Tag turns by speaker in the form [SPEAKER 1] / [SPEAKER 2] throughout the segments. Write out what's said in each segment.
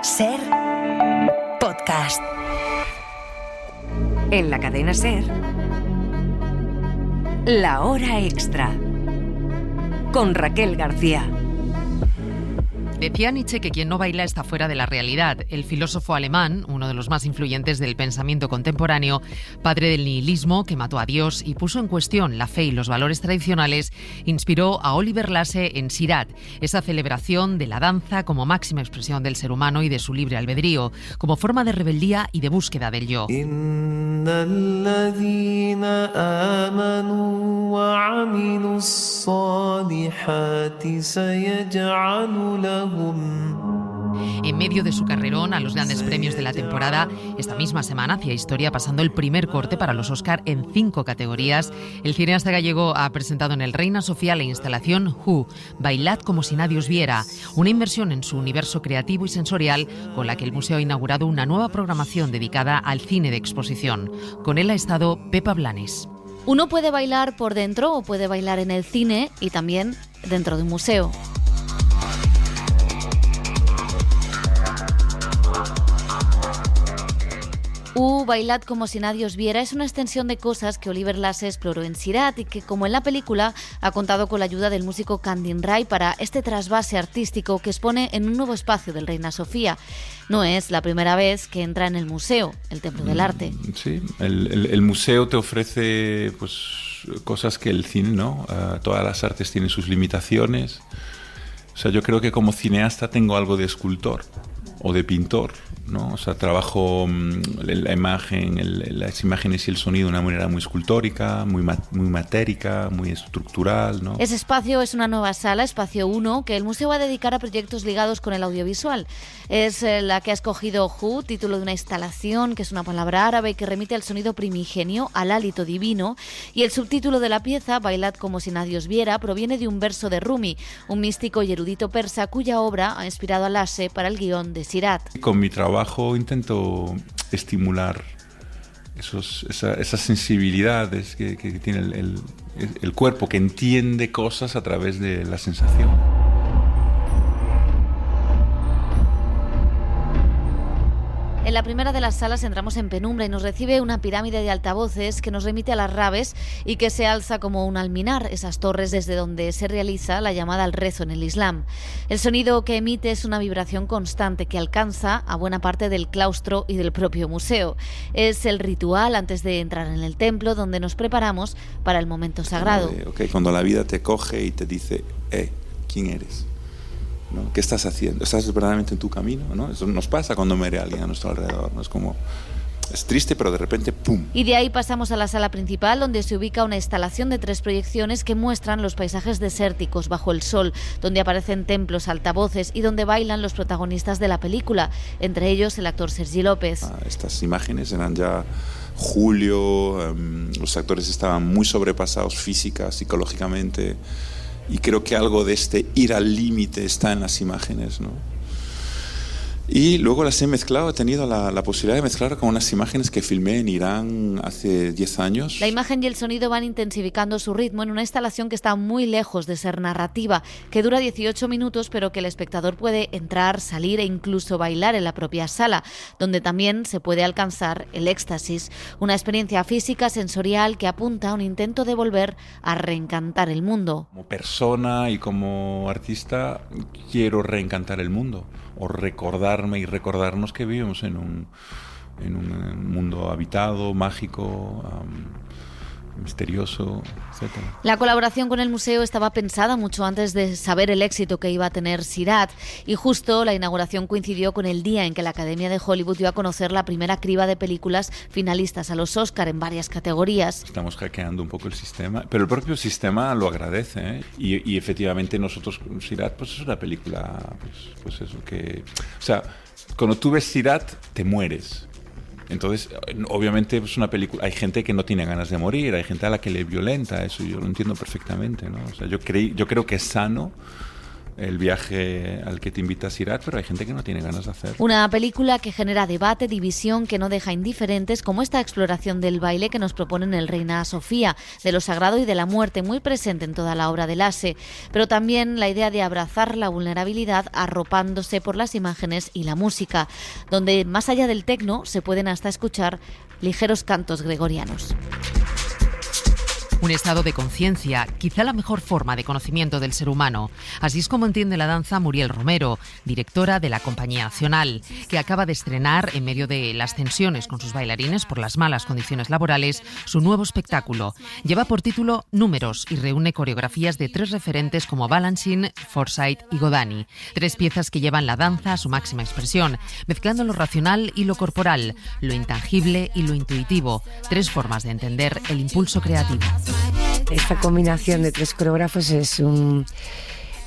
[SPEAKER 1] SER Podcast. En la cadena SER, La Hora Extra, con Raquel García.
[SPEAKER 2] Decía Nietzsche que quien no baila está fuera de la realidad. El filósofo alemán, uno de los más influyentes del pensamiento contemporáneo, padre del nihilismo, que mató a Dios y puso en cuestión la fe y los valores tradicionales, inspiró a Oliver Lasse en Sirat, esa celebración de la danza como máxima expresión del ser humano y de su libre albedrío, como forma de rebeldía y de búsqueda del yo. En medio de su carrerón a los grandes premios de la temporada, esta misma semana hacía historia pasando el primer corte para los Oscar en 5 categorías. El cineasta gallego ha presentado en el Reina Sofía la instalación Who, Bailad como si nadie os viera, una inversión en su universo creativo y sensorial con la que el museo ha inaugurado una nueva programación dedicada al cine de exposición. Con él ha estado Pepa Blanes.
[SPEAKER 3] Uno puede bailar por dentro o puede bailar en el cine y también dentro de un museo. Bailad como si nadie os viera es una extensión de cosas que Oliver Lasse exploró en Sirat y que, como en la película, ha contado con la ayuda del músico Candin Rai para este trasvase artístico que expone en un nuevo espacio del Reina Sofía. No es la primera vez que entra en el museo, el Templo del Arte.
[SPEAKER 4] Sí, el museo te ofrece cosas que el cine no. Todas las artes tienen sus limitaciones. O sea, yo creo que como cineasta tengo algo de escultor o de pintor, ¿no? O sea, trabajo la imagen, las imágenes y el sonido de una manera muy escultórica, muy matérica, muy estructural, ¿no?
[SPEAKER 3] Ese espacio es una nueva sala, Espacio 1, que el museo va a dedicar a proyectos ligados con el audiovisual. Es la que ha escogido Hu, título de una instalación, que es una palabra árabe que remite al sonido primigenio, al hálito divino, y el subtítulo de la pieza, Bailad como si nadie os viera, proviene de un verso de Rumi, un místico y erudito persa cuya obra ha inspirado a Lasse para el guión de Sirat.
[SPEAKER 4] Con mi trabajo intento estimular esas sensibilidades que tiene el cuerpo, que entiende cosas a través de la sensación.
[SPEAKER 3] En la primera de las salas entramos en penumbra y nos recibe una pirámide de altavoces que nos remite a las Rabes y que se alza como un alminar, esas torres desde donde se realiza la llamada al rezo en el Islam. El sonido que emite es una vibración constante que alcanza a buena parte del claustro y del propio museo. Es el ritual antes de entrar en el templo donde nos preparamos para el momento sagrado.
[SPEAKER 4] Cuando la vida te coge y te dice, ¿quién eres? ¿No? ¿Qué estás haciendo? ¿Estás verdaderamente en tu camino? ¿No? Eso nos pasa cuando muere alguien a nuestro alrededor, ¿no? Es triste, pero de repente ¡pum!
[SPEAKER 3] Y de ahí pasamos a la sala principal, donde se ubica una instalación de 3 proyecciones que muestran los paisajes desérticos bajo el sol, donde aparecen templos, altavoces y donde bailan los protagonistas de la película, entre ellos el actor Sergi López.
[SPEAKER 4] Estas imágenes eran ya julio, los actores estaban muy sobrepasados física, psicológicamente, y creo que algo de este ir al límite está en las imágenes, ¿no? Y luego las he mezclado, he tenido la posibilidad de mezclar con unas imágenes que filmé en Irán hace 10 años.
[SPEAKER 3] La imagen y el sonido van intensificando su ritmo en una instalación que está muy lejos de ser narrativa, que dura 18 minutos, pero que el espectador puede entrar, salir e incluso bailar en la propia sala, donde también se puede alcanzar el éxtasis, una experiencia física, sensorial, que apunta a un intento de volver a reencantar el mundo.
[SPEAKER 4] Como persona y como artista quiero reencantar el mundo, o recordarme y recordarnos que vivimos en un mundo habitado, mágico, misterioso, etc.
[SPEAKER 3] La colaboración con el museo estaba pensada mucho antes de saber el éxito que iba a tener Sirat, y justo la inauguración coincidió con el día en que la Academia de Hollywood dio a conocer la primera criba de películas finalistas a los Oscar en varias categorías.
[SPEAKER 4] Estamos hackeando un poco el sistema, pero el propio sistema lo agradece, ¿eh? Y efectivamente nosotros, Sirat, pues es una película, pues eso que... O sea, cuando tú ves Sirat, te mueres. Entonces, obviamente es una película, hay gente que no tiene ganas de morir, hay gente a la que le violenta eso, yo lo entiendo perfectamente, ¿no? O sea, yo creo que es sano el viaje al que te invita Siraj, pero hay gente que no tiene ganas de hacer.
[SPEAKER 3] Una película que genera debate, división, que no deja indiferentes, como esta exploración del baile que nos proponen el Reina Sofía, de lo sagrado y de la muerte, muy presente en toda la obra de Lasse, pero también la idea de abrazar la vulnerabilidad arropándose por las imágenes y la música, donde más allá del tecno se pueden hasta escuchar ligeros cantos gregorianos.
[SPEAKER 2] Un estado de conciencia, quizá la mejor forma de conocimiento del ser humano. Así es como entiende la danza Muriel Romero, directora de la Compañía Nacional, que acaba de estrenar, en medio de las tensiones con sus bailarines por las malas condiciones laborales, su nuevo espectáculo. Lleva por título Números y reúne coreografías de 3 referentes como Balanchine, Forsyth y Godani. 3 piezas que llevan la danza a su máxima expresión, mezclando lo racional y lo corporal, lo intangible y lo intuitivo. 3 formas de entender el impulso creativo.
[SPEAKER 5] Esta combinación de 3 coreógrafos son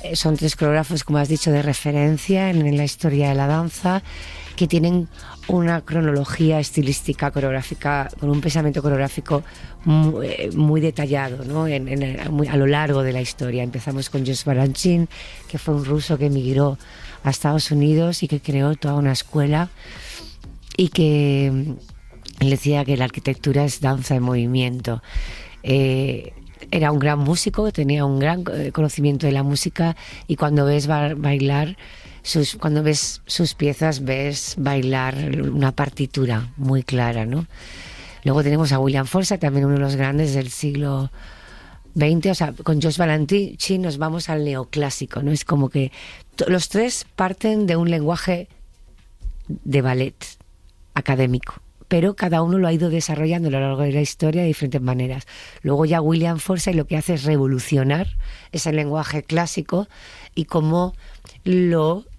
[SPEAKER 5] 3 coreógrafos, como has dicho, de referencia en la historia de la danza, que tienen una cronología estilística coreográfica, con un pensamiento coreográfico muy detallado, ¿no? A lo largo de la historia. Empezamos con Jos Balanchine, que fue un ruso que emigró a Estados Unidos y que creó toda una escuela, y que él decía que la arquitectura es danza en movimiento. Era un gran músico, tenía un gran conocimiento de la música, y cuando ves bailar, cuando ves sus piezas, ves bailar una partitura muy clara, ¿no? Luego tenemos a William Forsyth, también uno de los grandes del siglo XX. O sea, con Jos Balanchine nos vamos al neoclásico, ¿no? Es como que los 3 parten de un lenguaje de ballet académico, pero cada uno lo ha ido desarrollando a lo largo de la historia de diferentes maneras. Luego ya William Forsyth lo que hace es revolucionar ese lenguaje clásico y cómo le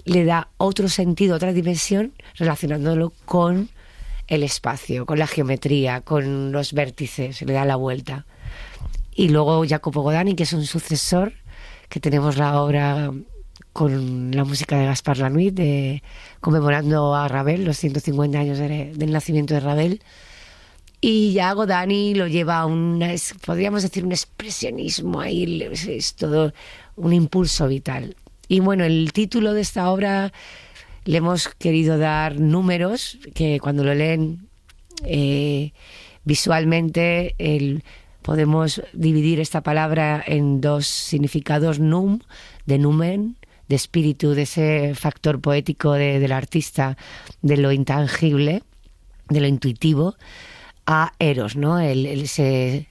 [SPEAKER 5] da otro sentido, otra dimensión, relacionándolo con el espacio, con la geometría, con los vértices, le da la vuelta. Y luego Jacopo Godani, que es un sucesor, que tenemos la obra con la música de Gaspar Lanuit, conmemorando a Ravel, los 150 años del nacimiento de Ravel. Y ya Godani lo lleva a podríamos decir, un expresionismo ahí, es todo un impulso vital. Y bueno, el título de esta obra le hemos querido dar Números, que cuando lo leen visualmente podemos dividir esta palabra en 2 significados: num, de numen, de espíritu, de ese factor poético del artista, de lo intangible, de lo intuitivo, a eros, ¿no? El ser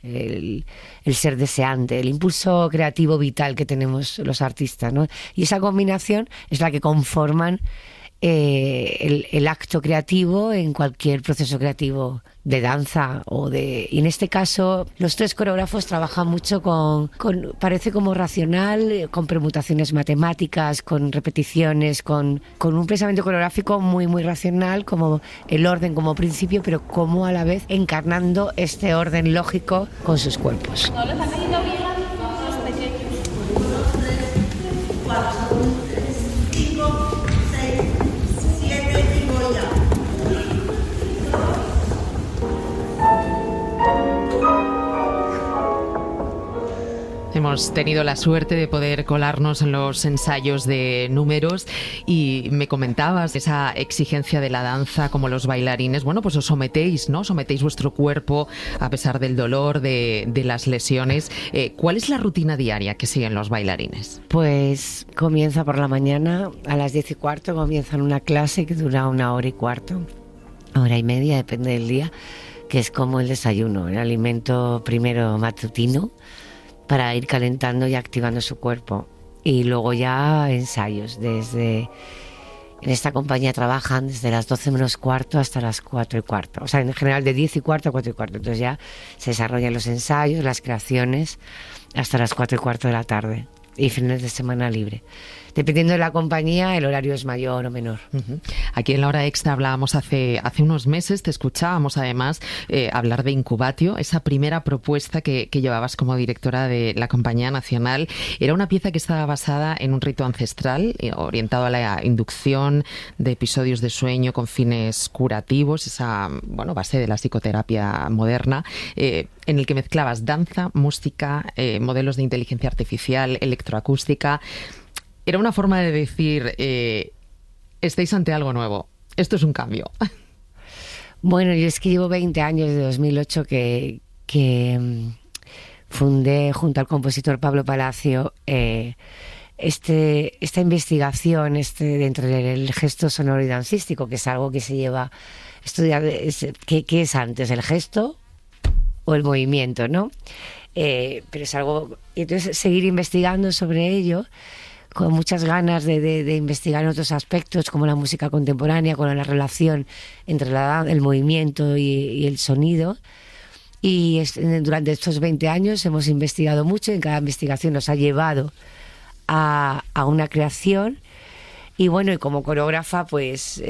[SPEAKER 5] deseante, el impulso creativo vital que tenemos los artistas, ¿no? Y esa combinación es la que conforman el acto creativo en cualquier proceso creativo de danza y en este caso los 3 coreógrafos trabajan mucho parece como racional, con permutaciones matemáticas, con repeticiones, con un pensamiento coreográfico muy muy racional, como el orden como principio, pero como a la vez encarnando este orden lógico con sus cuerpos.
[SPEAKER 2] Hemos tenido la suerte de poder colarnos en los ensayos de Números y me comentabas esa exigencia de la danza, como los bailarines, bueno, pues os sometéis, ¿no? Sometéis vuestro cuerpo a pesar del dolor, de las lesiones. ¿Cuál es la rutina diaria que siguen los bailarines?
[SPEAKER 5] Pues comienza por la mañana, a las 10:15 comienzan una clase que dura 1h15, 1h30, depende del día, que es como el desayuno, el alimento primero matutino, para ir calentando y activando su cuerpo. Y luego ya ensayos. En esta compañía trabajan desde las 12 menos cuarto hasta las 4:15. O sea, en general de 10:15 a 4:15. Entonces ya se desarrollan los ensayos, las creaciones, hasta las 4:15 de la tarde. y fines de semana libre. Dependiendo de la compañía, el horario es mayor o menor.
[SPEAKER 2] Uh-huh. Aquí en La Hora Extra hablábamos hace unos meses, te escuchábamos además hablar de Incubatio, esa primera propuesta que llevabas como directora de la Compañía Nacional. Era una pieza que estaba basada en un rito ancestral, orientado a la inducción de episodios de sueño con fines curativos, esa base de la psicoterapia moderna, en el que mezclabas danza, música, modelos de inteligencia artificial, electroacústica. Era una forma de decir, estáis ante algo nuevo, esto es un cambio.
[SPEAKER 5] Bueno, yo es que llevo 20 años, de 2008, que fundé junto al compositor Pablo Palacio esta investigación dentro del gesto sonoro y dancístico, que es algo que se lleva estudiar. ¿Qué es antes, el gesto o el movimiento, no? Pero es algo... Entonces, seguir investigando sobre ello, con muchas ganas de investigar en otros aspectos, como la música contemporánea, con la relación entre el movimiento y el sonido. Y durante estos 20 años hemos investigado mucho, y en cada investigación nos ha llevado a una creación. Y bueno, y como coreógrafa, pues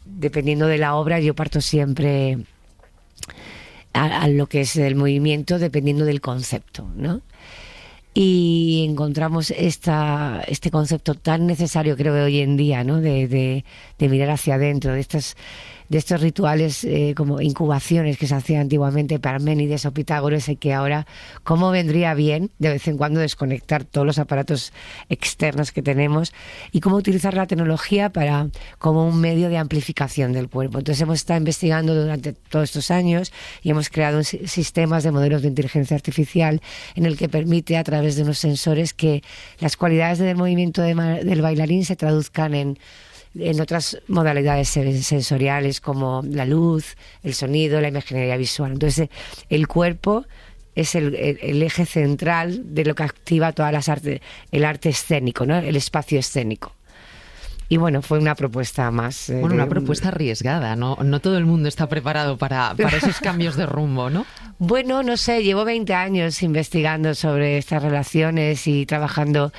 [SPEAKER 5] dependiendo de la obra, yo parto siempre a lo que es el movimiento, dependiendo del concepto, ¿no? Y encontramos este concepto tan necesario, creo que hoy en día, ¿no? de mirar hacia adentro, de estos rituales como incubaciones que se hacían antiguamente para Parménides o Pitágoras, y que ahora, cómo vendría bien de vez en cuando desconectar todos los aparatos externos que tenemos, y cómo utilizar la tecnología como un medio de amplificación del cuerpo. Entonces hemos estado investigando durante todos estos años y hemos creado sistemas de modelos de inteligencia artificial en el que permite, a través de unos sensores, que las cualidades del movimiento del bailarín se traduzcan en otras modalidades sensoriales, como la luz, el sonido, la imaginería visual. Entonces, el cuerpo es el eje central de lo que activa todas las artes, el arte escénico, ¿no? El espacio escénico. Y bueno, fue una propuesta más...
[SPEAKER 2] una propuesta arriesgada, ¿no? No todo el mundo está preparado para esos cambios de rumbo, ¿no?
[SPEAKER 5] Bueno, no sé, llevo 20 años investigando sobre estas relaciones y trabajando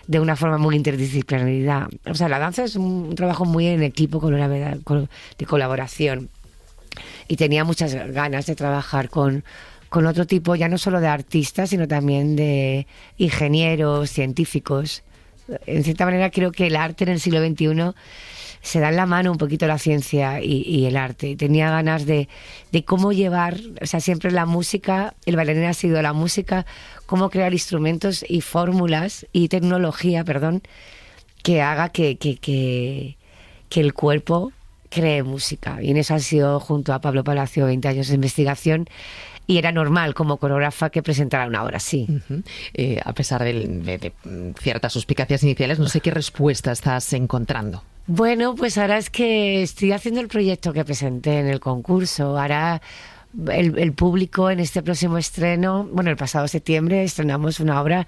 [SPEAKER 5] de una forma muy interdisciplinaridad. O sea, la danza es un trabajo muy en equipo, de colaboración. Y tenía muchas ganas de trabajar con otro tipo, ya no solo de artistas, sino también de ingenieros, científicos. En cierta manera, creo que el arte en el siglo XXI se da en la mano un poquito la ciencia y el arte. Y tenía ganas de cómo llevar, o sea, siempre la música, el bailarín ha sido la música, cómo crear instrumentos y fórmulas y tecnología, que haga que el cuerpo cree música. Y en eso ha sido, junto a Pablo Palacio, 20 años de investigación. Y era normal, como coreógrafa, que presentara una obra así.
[SPEAKER 2] Uh-huh. A pesar de ciertas suspicacias iniciales, no sé qué respuesta estás encontrando.
[SPEAKER 5] Bueno, pues ahora es que estoy haciendo el proyecto que presenté en el concurso. Ahora el público, en este próximo estreno, el pasado septiembre estrenamos una obra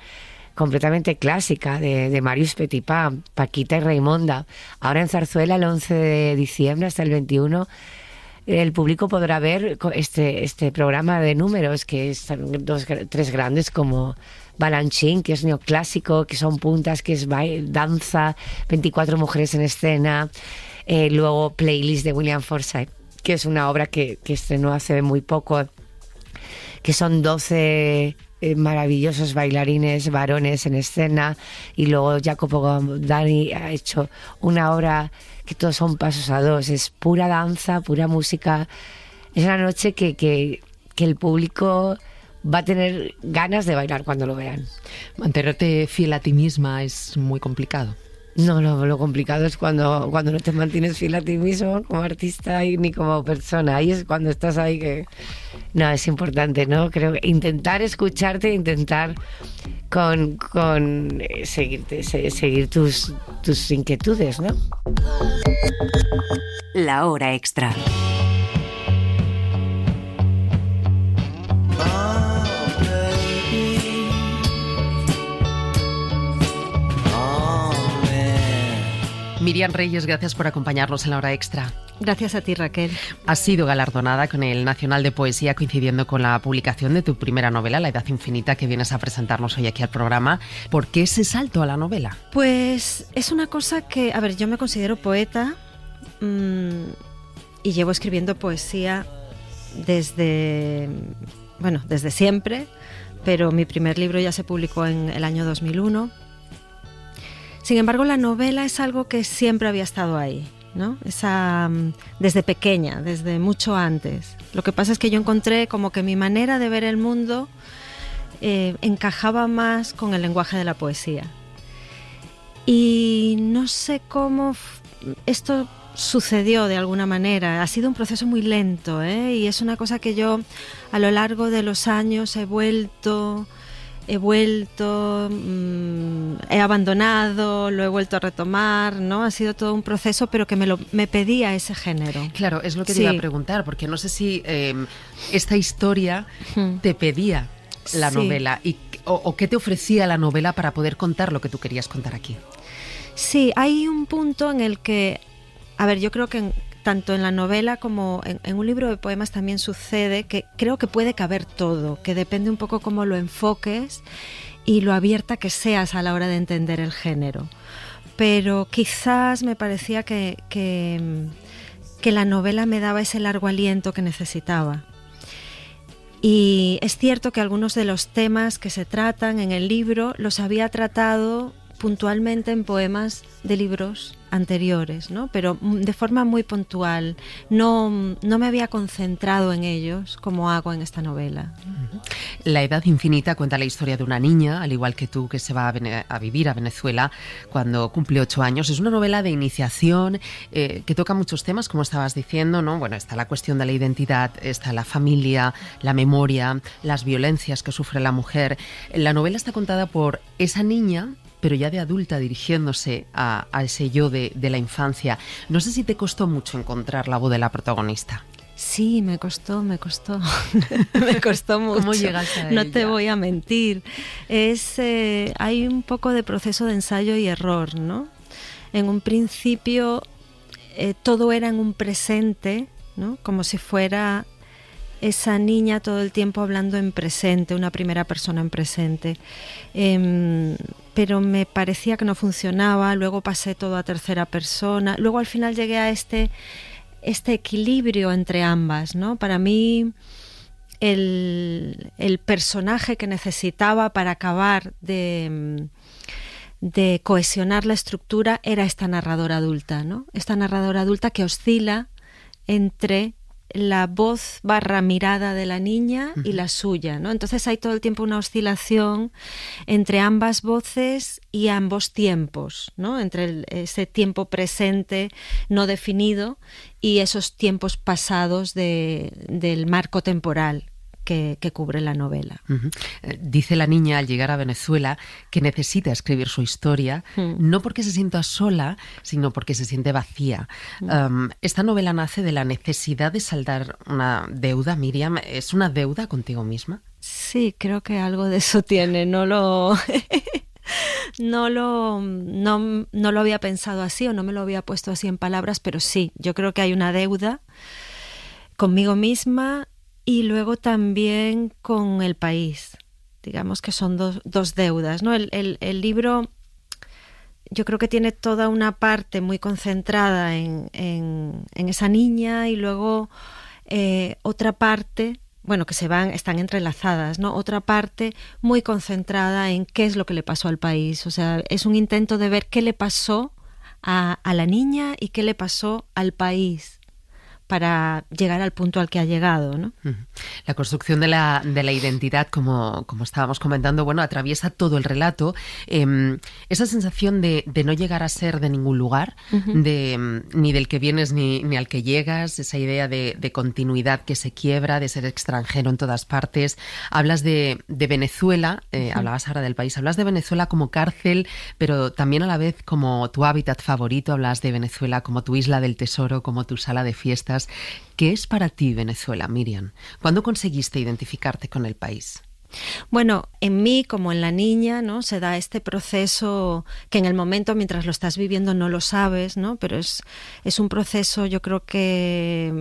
[SPEAKER 5] completamente clásica de Marius Petipa, Paquita y Raimonda. Ahora en Zarzuela, el 11 de diciembre hasta el 21, el público podrá ver este programa de números, que están tres grandes, como Balanchín, que es neoclásico, que son puntas, que es danza, 24 mujeres en escena, luego Playlist de William Forsythe, que es una obra que estrenó hace muy poco, que son 12 maravillosos bailarines varones en escena, y luego Jacopo Dani ha hecho una obra que todos son pasos a dos, es pura danza, pura música. Es una noche que el público va a tener ganas de bailar cuando lo vean.
[SPEAKER 2] Mantenerte fiel a ti misma es muy complicado.
[SPEAKER 5] No, lo complicado es cuando no te mantienes fiel a ti mismo como artista ni como persona. Ahí es cuando estás ahí que... No, es importante, ¿no? Creo que intentar escucharte, intentar seguir tus inquietudes, ¿no?
[SPEAKER 1] La Hora Extra.
[SPEAKER 2] Miriam Reyes, gracias por acompañarnos en La Hora Extra.
[SPEAKER 6] Gracias a ti, Raquel.
[SPEAKER 2] Has sido galardonada con el Nacional de Poesía coincidiendo con la publicación de tu primera novela, La Edad Infinita, que vienes a presentarnos hoy aquí al programa. ¿Por qué ese salto a la novela?
[SPEAKER 6] Pues es una cosa que, a ver, yo me considero poeta y llevo escribiendo poesía desde siempre, pero mi primer libro ya se publicó en el año 2001. Sin embargo, la novela es algo que siempre había estado ahí, ¿no? Desde pequeña, desde mucho antes. Lo que pasa es que yo encontré como que mi manera de ver el mundo encajaba más con el lenguaje de la poesía. Y no sé cómo esto sucedió de alguna manera. Ha sido un proceso muy lento, y es una cosa que yo a lo largo de los años he vuelto, he abandonado, lo he vuelto a retomar, ¿no? Ha sido todo un proceso, pero que me pedía ese género.
[SPEAKER 2] Claro, es lo que te iba a preguntar, porque no sé si esta historia te pedía la novela o qué te ofrecía la novela para poder contar lo que tú querías contar aquí.
[SPEAKER 6] Sí, hay un punto en el que, a ver, yo creo que tanto en la novela como en un libro de poemas también sucede que creo que puede caber todo, que depende un poco cómo lo enfoques y lo abierta que seas a la hora de entender el género. Pero quizás me parecía que la novela me daba ese largo aliento que necesitaba. Y es cierto que algunos de los temas que se tratan en el libro los había tratado puntualmente en poemas de libros anteriores, ¿no? Pero de forma muy puntual. No me había concentrado en ellos como hago en esta novela.
[SPEAKER 2] La Edad Infinita cuenta la historia de una niña, al igual que tú, que se va a vivir a Venezuela cuando cumple 8 años. Es una novela de iniciación que toca muchos temas, como estabas diciendo, ¿no? Bueno, está la cuestión de la identidad, está la familia, la memoria, las violencias que sufre la mujer. La novela está contada por esa niña, pero ya de adulta, dirigiéndose a ese yo de la infancia. No sé si te costó mucho encontrar la voz de la protagonista.
[SPEAKER 6] Sí, me costó. Me costó mucho.
[SPEAKER 2] ¿Cómo llegaste a
[SPEAKER 6] No
[SPEAKER 2] ella?
[SPEAKER 6] te voy a mentir. Hay un poco de proceso de ensayo y error, ¿no? En un principio todo era en un presente, ¿no? Como si fuera esa niña todo el tiempo hablando en presente, una primera persona en presente. Pero me parecía que no funcionaba, luego pasé todo a tercera persona, luego al final llegué a este equilibrio entre ambas, ¿no? Para mí el personaje que necesitaba para acabar de cohesionar la estructura era esta narradora adulta, ¿no? Esta narradora adulta que oscila entre la voz / mirada de la niña y la suya, ¿no? Entonces hay todo el tiempo una oscilación entre ambas voces y ambos tiempos, ¿no? Entre ese tiempo presente no definido y esos tiempos pasados del marco temporal que cubre la novela.
[SPEAKER 2] Dice la niña al llegar a Venezuela que necesita escribir su historia, no porque se sienta sola, sino porque se siente vacía. Esta novela nace de la necesidad de saldar una deuda. Miriam, ¿es una deuda contigo misma?
[SPEAKER 6] Sí, creo que algo de eso tiene. No lo había pensado así o no me lo había puesto así en palabras, pero sí, yo creo que hay una deuda conmigo misma y luego también con el país. Digamos que son dos deudas, ¿no? El libro yo creo que tiene toda una parte muy concentrada en esa niña y luego otra parte, bueno, que están entrelazadas, ¿no? Otra parte muy concentrada en qué es lo que le pasó al país. O sea, es un intento de ver qué le pasó a la niña y qué le pasó al país para llegar al punto al que ha llegado, ¿no?
[SPEAKER 2] La construcción de la identidad, como estábamos comentando, bueno, atraviesa todo el relato. Esa sensación de no llegar a ser de ningún lugar, ni del que vienes ni al que llegas, esa idea de continuidad que se quiebra, de ser extranjero en todas partes. Hablas de Venezuela, hablabas ahora del país, hablas de Venezuela como cárcel, pero también a la vez como tu hábitat favorito. Hablas de Venezuela como tu isla del tesoro, como tu sala de fiestas. ¿Qué es para ti Venezuela, Miriam? ¿Cuándo conseguiste identificarte con el país?
[SPEAKER 6] Bueno, en mí, como en la niña, ¿no? Se da este proceso que en el momento, mientras lo estás viviendo, no lo sabes, ¿no? Pero es un proceso, yo creo que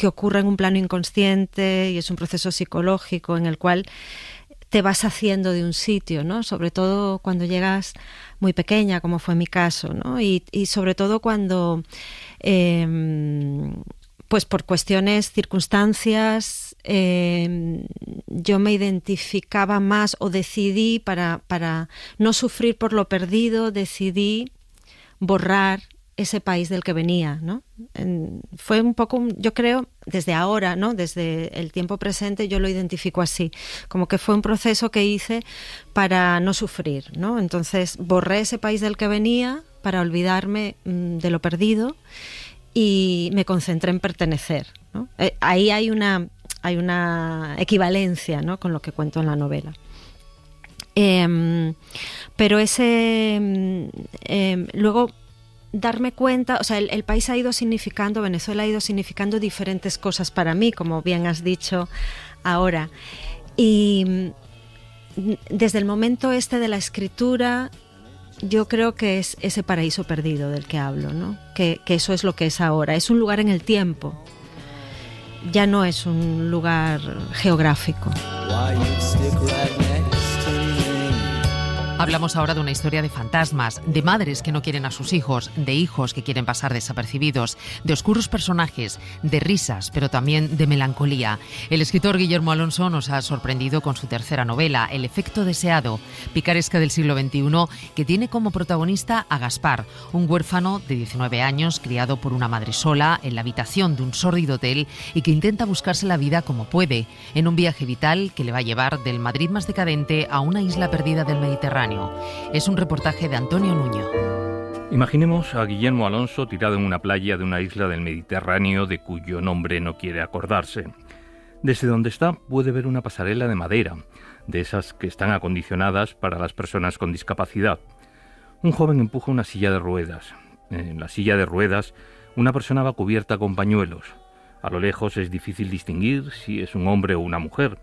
[SPEAKER 6] ocurre en un plano inconsciente y es un proceso psicológico en el cual te vas haciendo de un sitio, ¿no? Sobre todo cuando llegas muy pequeña, como fue mi caso, ¿no? Y sobre todo cuando, pues por cuestiones, circunstancias, yo me identificaba más o decidí, para no sufrir por lo perdido, decidí borrar ese país del que venía, ¿no? Fue un poco, yo creo, desde ahora, ¿no? Desde el tiempo presente yo lo identifico así, como que fue un proceso que hice para no sufrir, ¿no? Entonces borré ese país del que venía para olvidarme de lo perdido y me concentré en pertenecer, ¿no? Ahí hay una equivalencia, ¿no? Con lo que cuento en la novela. Pero luego darme cuenta, o sea, el país ha ido significando, Venezuela ha ido significando diferentes cosas para mí, como bien has dicho ahora. Y desde el momento de la escritura, yo creo que es ese paraíso perdido del que hablo, ¿no? Que eso es lo que es ahora. Es un lugar en el tiempo. Ya no es un lugar geográfico.
[SPEAKER 2] Hablamos ahora de una historia de fantasmas, de madres que no quieren a sus hijos, de hijos que quieren pasar desapercibidos, de oscuros personajes, de risas, pero también de melancolía. El escritor Guillermo Alonso nos ha sorprendido con su tercera novela, El efecto deseado, picaresca del siglo XXI, que tiene como protagonista a Gaspar, un huérfano de 19 años criado por una madre sola en la habitación de un sórdido hotel y que intenta buscarse la vida como puede, en un viaje vital que le va a llevar del Madrid más decadente a una isla perdida del Mediterráneo. Es un reportaje de Antonio Nuño.
[SPEAKER 7] Imaginemos a Guillermo Alonso tirado en una playa de una isla del Mediterráneo de cuyo nombre no quiere acordarse. Desde donde está puede ver una pasarela de madera, de esas que están acondicionadas para las personas con discapacidad. Un joven empuja una silla de ruedas. En la silla de ruedas, una persona va cubierta con pañuelos. A lo lejos es difícil distinguir si es un hombre o una mujer.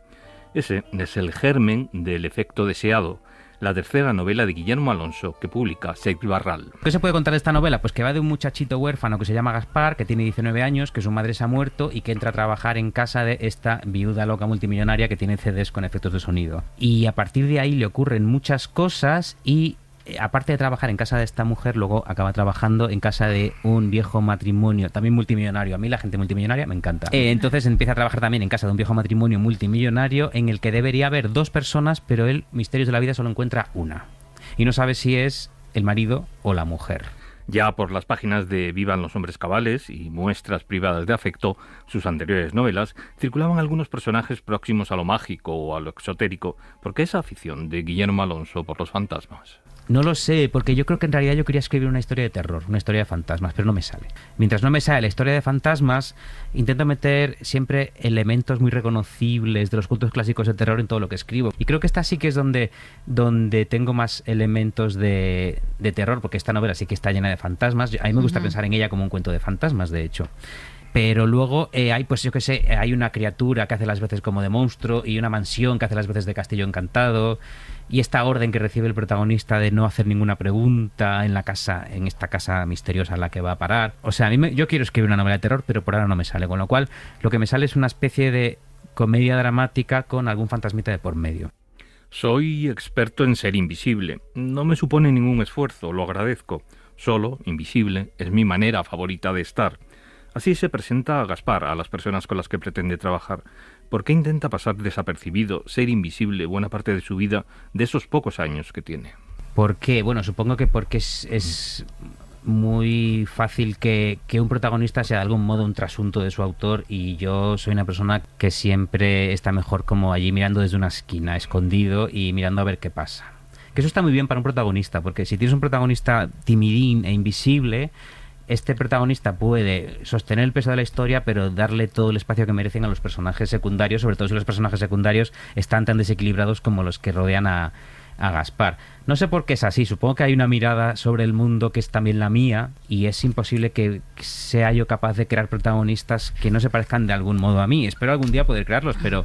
[SPEAKER 7] Ese es el germen del efecto deseado, la tercera novela de Guillermo Alonso que publica Seix Barral.
[SPEAKER 8] ¿Qué se puede contar de esta novela? Pues que va de un muchachito huérfano que se llama Gaspar, que tiene 19 años, que su madre se ha muerto y que entra a trabajar en casa de esta viuda loca multimillonaria que tiene CDs con efectos de sonido. Y a partir de ahí le ocurren muchas cosas y aparte de trabajar en casa de esta mujer, luego acaba trabajando en casa de un viejo matrimonio, también multimillonario. A mí la gente multimillonaria me encanta. Entonces empieza a trabajar también en casa de un viejo matrimonio multimillonario en el que debería haber dos personas, pero él, misterios de la vida, solo encuentra una. Y no sabe si es el marido o la mujer.
[SPEAKER 7] Ya por las páginas de Vivan los hombres cabales y Muestras privadas de afecto, sus anteriores novelas, circulaban algunos personajes próximos a lo mágico o a lo exotérico. ¿Por qué esa afición de Guillermo Alonso por los fantasmas?
[SPEAKER 8] No lo sé, porque yo creo que en realidad yo quería escribir una historia de terror, una historia de fantasmas, pero no me sale. Mientras no me sale la historia de fantasmas, intento meter siempre elementos muy reconocibles de los cultos clásicos de terror en todo lo que escribo. Y creo que esta sí que es donde tengo más elementos de terror, porque esta novela sí que está llena de fantasmas. A mí me gusta pensar en ella como un cuento de fantasmas, de hecho. Pero luego hay, pues yo qué sé, hay una criatura que hace las veces como de monstruo y una mansión que hace las veces de castillo encantado, y esta orden que recibe el protagonista de no hacer ninguna pregunta en esta casa misteriosa en la que va a parar. O sea, yo quiero escribir una novela de terror, pero por ahora no me sale, con lo cual lo que me sale es una especie de comedia dramática con algún fantasmita de por medio.
[SPEAKER 7] Soy experto en ser invisible. No me supone ningún esfuerzo, lo agradezco. Solo, invisible, es mi manera favorita de estar. Así se presenta a Gaspar a las personas con las que pretende trabajar. ¿Por qué intenta pasar desapercibido, ser invisible buena parte de su vida, de esos pocos años que tiene?
[SPEAKER 8] ¿Por qué? Bueno, supongo que porque es muy fácil que un protagonista sea de algún modo un trasunto de su autor, y yo soy una persona que siempre está mejor como allí mirando desde una esquina, escondido y mirando a ver qué pasa. Que eso está muy bien para un protagonista, porque si tienes un protagonista timidín e invisible, este protagonista puede sostener el peso de la historia, pero darle todo el espacio que merecen a los personajes secundarios, sobre todo si los personajes secundarios están tan desequilibrados como los que rodean a a Gaspar. No sé por qué es así, supongo que hay una mirada sobre el mundo que es también la mía y es imposible que sea yo capaz de crear protagonistas que no se parezcan de algún modo a mí. Espero algún día poder crearlos, pero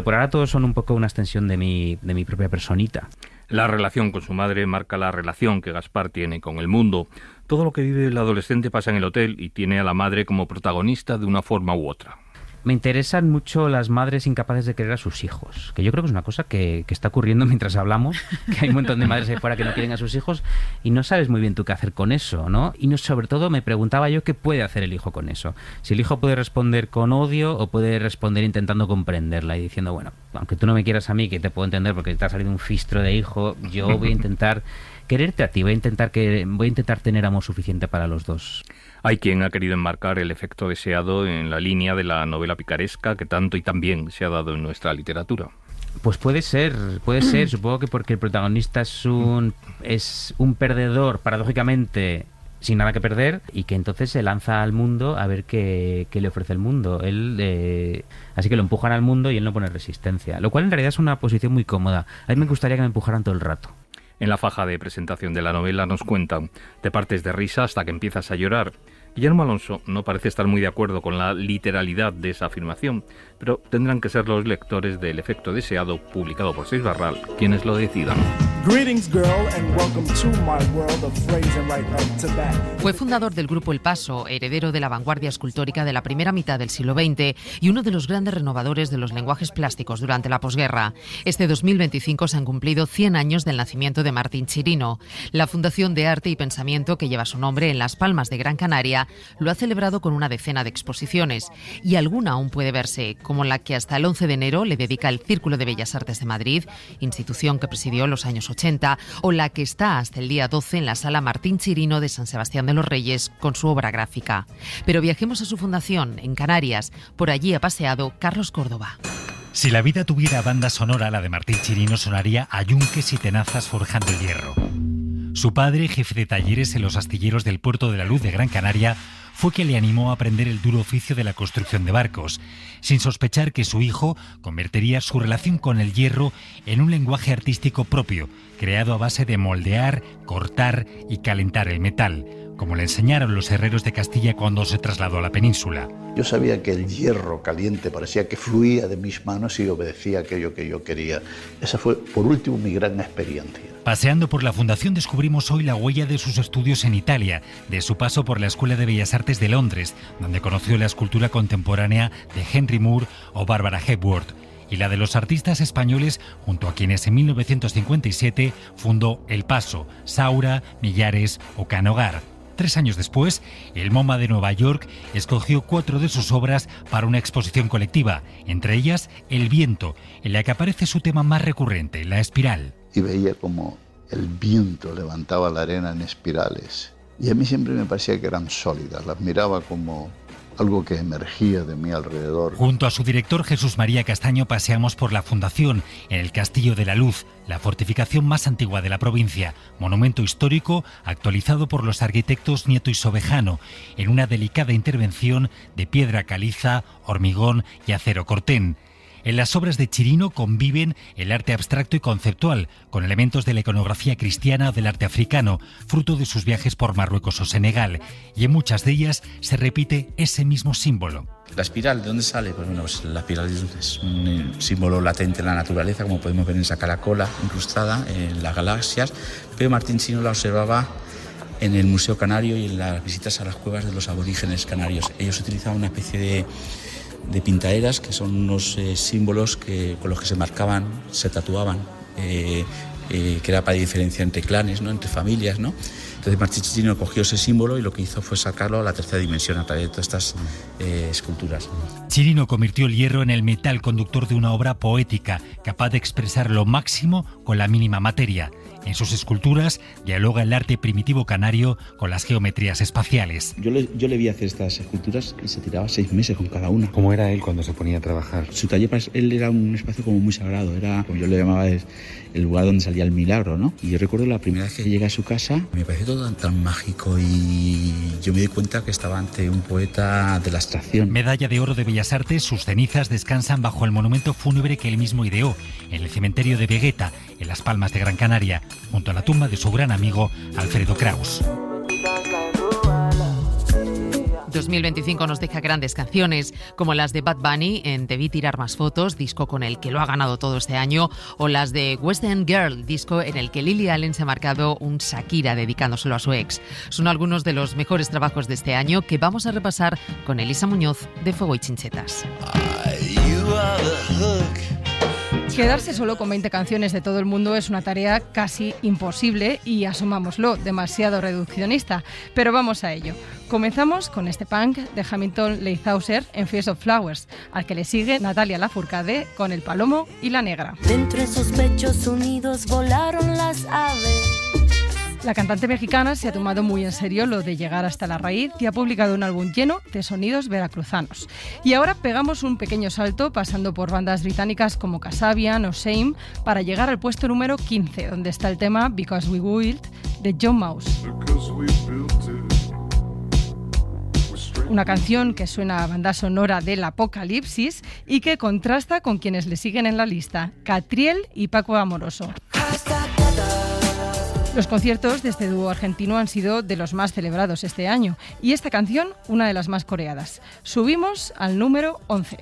[SPEAKER 8] por ahora todos son un poco una extensión de mi propia personita.
[SPEAKER 7] La relación con su madre marca la relación que Gaspar tiene con el mundo. Todo lo que vive el adolescente pasa en el hotel y tiene a la madre como protagonista de una forma u otra.
[SPEAKER 8] Me interesan mucho las madres incapaces de querer a sus hijos, que yo creo que es una cosa que está ocurriendo mientras hablamos, que hay un montón de madres ahí fuera que no quieren a sus hijos y no sabes muy bien tú qué hacer con eso, ¿no? Y sobre todo me preguntaba yo qué puede hacer el hijo con eso. Si el hijo puede responder con odio o puede responder intentando comprenderla y diciendo, bueno, aunque tú no me quieras a mí, que te puedo entender porque te ha salido un fistro de hijo, yo voy a intentar quererte a ti, voy a intentar tener amor suficiente para los dos.
[SPEAKER 7] Hay quien ha querido enmarcar el efecto deseado en la línea de la novela picaresca que tanto y tan bien se ha dado en nuestra literatura.
[SPEAKER 8] Pues puede ser, supongo que porque el protagonista es un perdedor, paradójicamente, sin nada que perder, y que entonces se lanza al mundo a ver qué le ofrece el mundo. Así que lo empujan al mundo y él no pone resistencia, lo cual en realidad es una posición muy cómoda. A mí me gustaría que me empujaran todo el rato.
[SPEAKER 7] En la faja de presentación de la novela nos cuentan, te partes de risa hasta que empiezas a llorar. Guillermo Alonso no parece estar muy de acuerdo con la literalidad de esa afirmación, pero tendrán que ser los lectores del efecto deseado, publicado por Seix Barral, quienes lo decidan.
[SPEAKER 2] Fue fundador del grupo El Paso, heredero de la vanguardia escultórica de la primera mitad del siglo XX y uno de los grandes renovadores de los lenguajes plásticos durante la posguerra. Este 2025 se han cumplido 100 años del nacimiento de Martín Chirino. La Fundación de Arte y Pensamiento, que lleva su nombre en Las Palmas de Gran Canaria, lo ha celebrado con una decena de exposiciones y alguna aún puede verse, como la que hasta el 11 de enero le dedica el Círculo de Bellas Artes de Madrid, institución que presidió en los años 80, o la que está hasta el día 12 en la Sala Martín Chirino de San Sebastián de los Reyes con su obra gráfica. Pero viajemos a su fundación, en Canarias. Por allí ha paseado Carlos Córdoba.
[SPEAKER 9] Si la vida tuviera banda sonora, la de Martín Chirino sonaría a yunques y tenazas forjando el hierro. Su padre, jefe de talleres en los astilleros del Puerto de la Luz de Gran Canaria, fue quien le animó a aprender el duro oficio de la construcción de barcos, sin sospechar que su hijo convertiría su relación con el hierro en un lenguaje artístico propio, creado a base de moldear, cortar y calentar el metal, como le enseñaron los herreros de Castilla cuando se trasladó a la península.
[SPEAKER 10] Yo sabía que el hierro caliente parecía que fluía de mis manos y obedecía aquello que yo quería. Esa fue, por último, mi gran experiencia.
[SPEAKER 9] Paseando por la fundación descubrimos hoy la huella de sus estudios en Italia, de su paso por la Escuela de Bellas Artes de Londres, donde conoció la escultura contemporánea de Henry Moore o Barbara Hepworth, y la de los artistas españoles junto a quienes en 1957 fundó El Paso, Saura, Millares o Canogar. 3 años después, el MoMA de Nueva York escogió 4 de sus obras para una exposición colectiva, entre ellas El viento, en la que aparece su tema más recurrente, la espiral.
[SPEAKER 10] Y veía como el viento levantaba la arena en espirales. Y a mí siempre me parecía que eran sólidas, las miraba como algo que emergía de mi alrededor.
[SPEAKER 9] Junto a su director Jesús María Castaño paseamos por la fundación, en el Castillo de la Luz, la fortificación más antigua de la provincia, monumento histórico actualizado por los arquitectos Nieto y Sobejano, en una delicada intervención de piedra caliza, hormigón y acero cortén. En las obras de Chirino conviven el arte abstracto y conceptual, con elementos de la iconografía cristiana o del arte africano, fruto de sus viajes por Marruecos o Senegal, y en muchas de ellas se repite ese mismo símbolo.
[SPEAKER 11] ¿La espiral de dónde sale? Pues bueno, la espiral es un símbolo latente en la naturaleza, como podemos ver en esa caracola incrustada en las galaxias, pero Martín Chirino la observaba en el Museo Canario y en las visitas a las cuevas de los aborígenes canarios. Ellos utilizaban una especie de pintaderas, que son unos símbolos con los que se marcaban, se tatuaban, que era para diferenciar entre clanes, ¿no? Entre familias, ¿no? Entonces Martín Chirino cogió ese símbolo y lo que hizo fue sacarlo a la tercera dimensión a través de todas estas esculturas.
[SPEAKER 9] Chirino convirtió el hierro en el metal conductor de una obra poética, capaz de expresar lo máximo con la mínima materia. En sus esculturas dialoga el arte primitivo canario con las geometrías espaciales.
[SPEAKER 11] Yo le vi hacer estas esculturas y se tiraba 6 meses con cada una.
[SPEAKER 12] ¿Cómo era él cuando se ponía a trabajar?
[SPEAKER 11] Su taller, él era un espacio como muy sagrado, era, como yo le llamaba, el lugar donde salía el milagro, ¿no? Y yo recuerdo la primera vez que llegué a su casa, me pareció todo tan mágico y yo me di cuenta que estaba ante un poeta de la abstracción.
[SPEAKER 9] Medalla de oro de Bellas Artes, sus cenizas descansan bajo el monumento fúnebre que él mismo ideó, en el cementerio de Vegueta, en Las Palmas de Gran Canaria, junto a la tumba de su gran amigo Alfredo Kraus.
[SPEAKER 2] 2025 nos deja grandes canciones, como las de Bad Bunny en Debí tirar más fotos, disco con el que lo ha ganado todo este año, o las de West End Girl, disco en el que Lily Allen se ha marcado un Shakira dedicándoselo a su ex. Son algunos de los mejores trabajos de este año que vamos a repasar con Elisa Muñoz de Fuego y Chinchetas.
[SPEAKER 13] Quedarse solo con 20 canciones de todo el mundo es una tarea casi imposible y, asumámoslo, demasiado reduccionista. Pero vamos a ello. Comenzamos con este punk de Hamilton Leithauser en Fields of Flowers, al que le sigue Natalia Lafourcade con El Palomo y La Negra.
[SPEAKER 14] Dentro esos pechos unidos volaron las aves.
[SPEAKER 13] La cantante mexicana se ha tomado muy en serio lo de llegar hasta la raíz y ha publicado un álbum lleno de sonidos veracruzanos. Y ahora pegamos un pequeño salto pasando por bandas británicas como Kasabian o Shame para llegar al puesto número 15, donde está el tema Because We Built de John Mouse. Una canción que suena a banda sonora del apocalipsis y que contrasta con quienes le siguen en la lista, Catriel y Paco Amoroso. Los conciertos de este dúo argentino han sido de los más celebrados este año y esta canción una de las más coreadas. Subimos al número 11.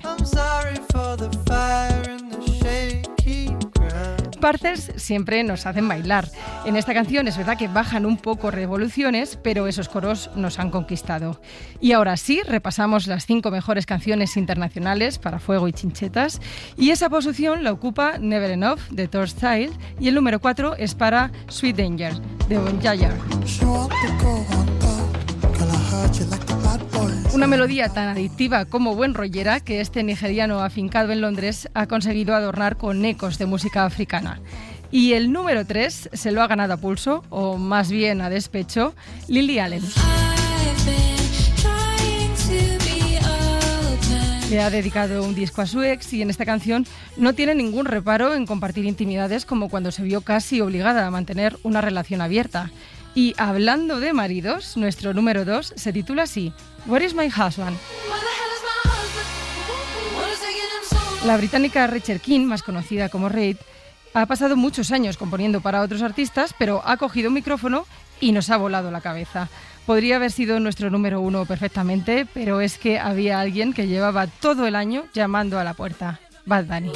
[SPEAKER 13] Parcels siempre nos hacen bailar. En esta canción es verdad que bajan un poco revoluciones, pero esos coros nos han conquistado. Y ahora sí, repasamos las 5 mejores canciones internacionales para Fuego y Chinchetas. Y esa posición la ocupa Never Enough de Third Style y el número 4 es para Sweet Danger de Bon Jovi. Una melodía tan adictiva como buen rollera que este nigeriano afincado en Londres ha conseguido adornar con ecos de música africana. Y el número 3 se lo ha ganado a pulso, o más bien a despecho, Lily Allen. Le ha dedicado un disco a su ex y en esta canción no tiene ningún reparo en compartir intimidades como cuando se vio casi obligada a mantener una relación abierta. Y hablando de maridos, nuestro número 2 se titula así, Where is my husband? La británica Rachel King, más conocida como Reid, ha pasado muchos años componiendo para otros artistas, pero ha cogido un micrófono y nos ha volado la cabeza. Podría haber sido nuestro número 1 perfectamente, pero es que había alguien que llevaba todo el año llamando a la puerta. Bad Bunny.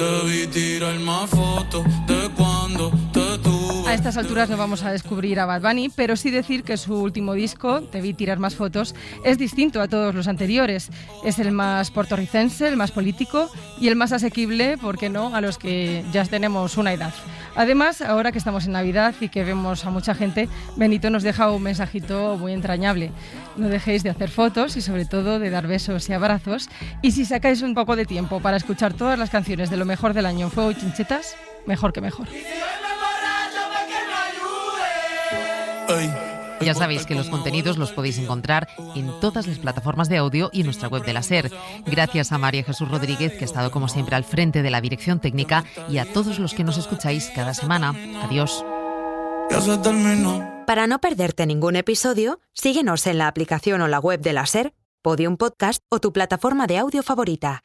[SPEAKER 13] A estas alturas no vamos a descubrir a Bad Bunny, pero sí decir que su último disco, Debí tirar más fotos, es distinto a todos los anteriores. Es el más puertorricense, el más político y el más asequible, ¿por qué no?, a los que ya tenemos una edad. Además, ahora que estamos en Navidad y que vemos a mucha gente, Benito nos deja un mensajito muy entrañable. No dejéis de hacer fotos y sobre todo de dar besos y abrazos. Y si sacáis un poco de tiempo para escuchar todas las canciones de lo mejor del año en Fuego y Chinchetas, mejor que mejor.
[SPEAKER 2] Ya sabéis que los contenidos los podéis encontrar en todas las plataformas de audio y en nuestra web de la SER. Gracias a María Jesús Rodríguez, que ha estado como siempre al frente de la dirección técnica, y a todos los que nos escucháis cada semana. Adiós.
[SPEAKER 15] Para no perderte ningún episodio, síguenos en la aplicación o la web de la SER, Podium Podcast o tu plataforma de audio favorita.